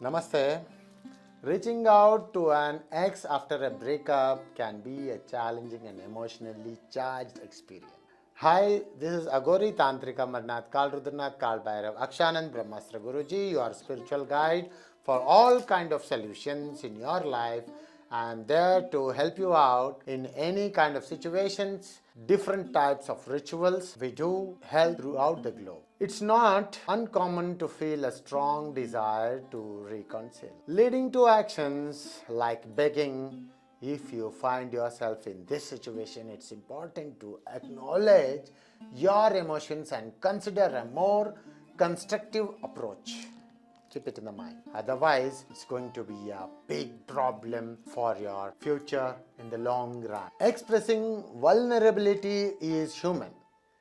Namaste. Reaching out to an ex after a breakup can be a challenging and emotionally charged experience. Hi, this is Agori Tantrika Amarrnath Rudranath Bhairav Akshanand Brahmastra Gurujii, your spiritual guide for all kind of solutions in your life. I am there to help you out in any kind of situations. Different types of rituals we do held throughout the globe. It's not uncommon to feel a strong desire to reconcile, leading to actions like begging. If you find yourself in this situation, it's important to acknowledge your emotions and consider a more constructive approach. Keep it in the mind. Otherwise, it's going to be a big problem for your future in the long run. Expressing vulnerability is human,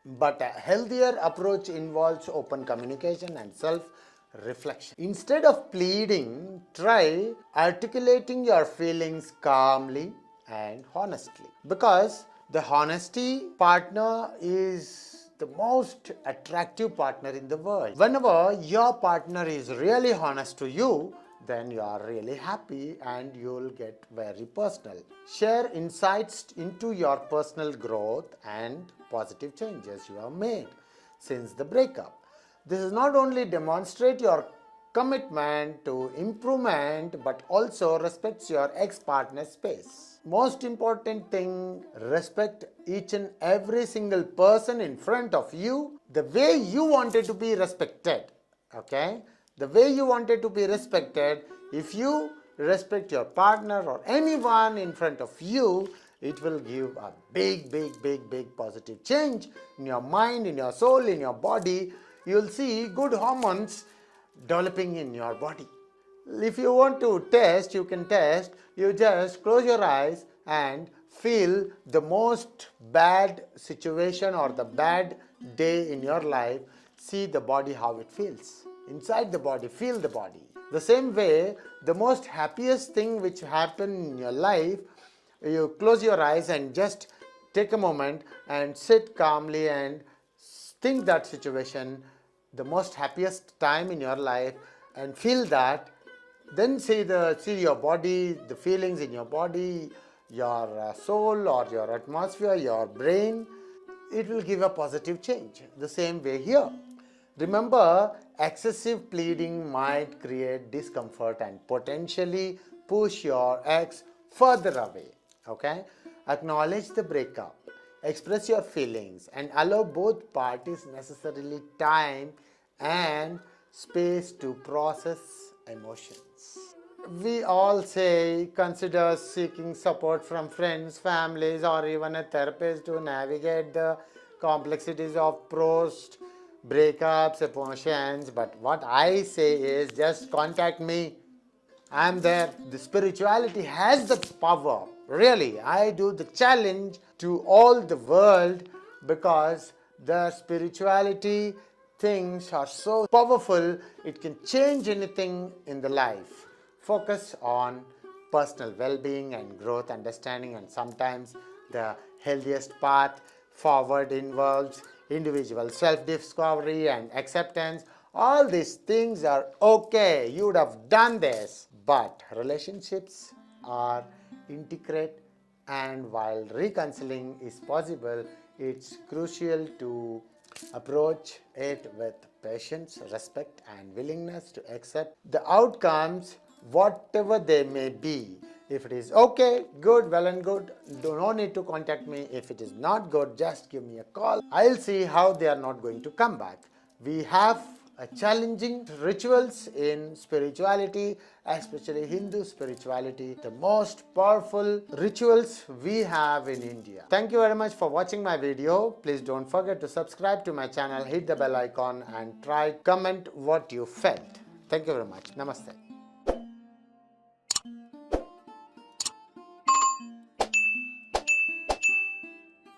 but a healthier approach involves open communication and self-reflection. Instead of pleading, try articulating your feelings calmly and honestly. Because the honesty partner is the most attractive partner in the world. Whenever your partner is really honest to you, then you are really happy and you'll get very personal. Share insights into your personal growth and positive changes you have made since the breakup. This is not only demonstrate your commitment to improvement but also respects your ex-partner's space. Most important thing, respect each and every single person in front of you the way you wanted to be respected. Okay? The way you wanted to be respected. If you respect your partner or anyone in front of you, it will give a big positive change in your mind, in your soul, in your body. You will see good hormones developing in your body. If you want to test, you can test. You just close your eyes and feel the most bad situation or the bad day in your life. See the body, how it feels. Inside the body, feel the body. The same way, the most happiest thing which happened in your life, you close your eyes and just take a moment and sit calmly and think that situation, the most happiest time in your life, and feel that. Then see your body, the feelings in your body, your soul or your atmosphere, your brain. It will give a positive change. The same way here. Remember, excessive pleading might create discomfort and potentially push your ex further away. Okay? Acknowledge the breakup. Express your feelings and allow both parties necessarily time and space to process emotions. We all say consider seeking support from friends, families, or even a therapist to navigate the complexities of post breakups, emotions. But what I say is just contact me. I am there. The spirituality has the power. Really, I do the challenge to all the world because the spirituality things are so powerful, it can change anything in the life. Focus on personal well-being and growth, understanding, and sometimes the healthiest path forward involves individual self-discovery and acceptance. All these things are okay. You would have done this. But relationships are intricate, and while reconciling is possible, it's crucial to approach it with patience, respect, and willingness to accept the outcomes, whatever they may be. If it is okay, good, well and good, no need to contact me. If it is not good, just give me a call. I'll see how they are not going to come back. We have challenging rituals in spirituality, especially Hindu spirituality, the most powerful rituals we have in India. Thank you very much for watching my video. Please don't forget to subscribe to my channel, hit the bell icon and try comment what you felt. Thank you very much. Namaste.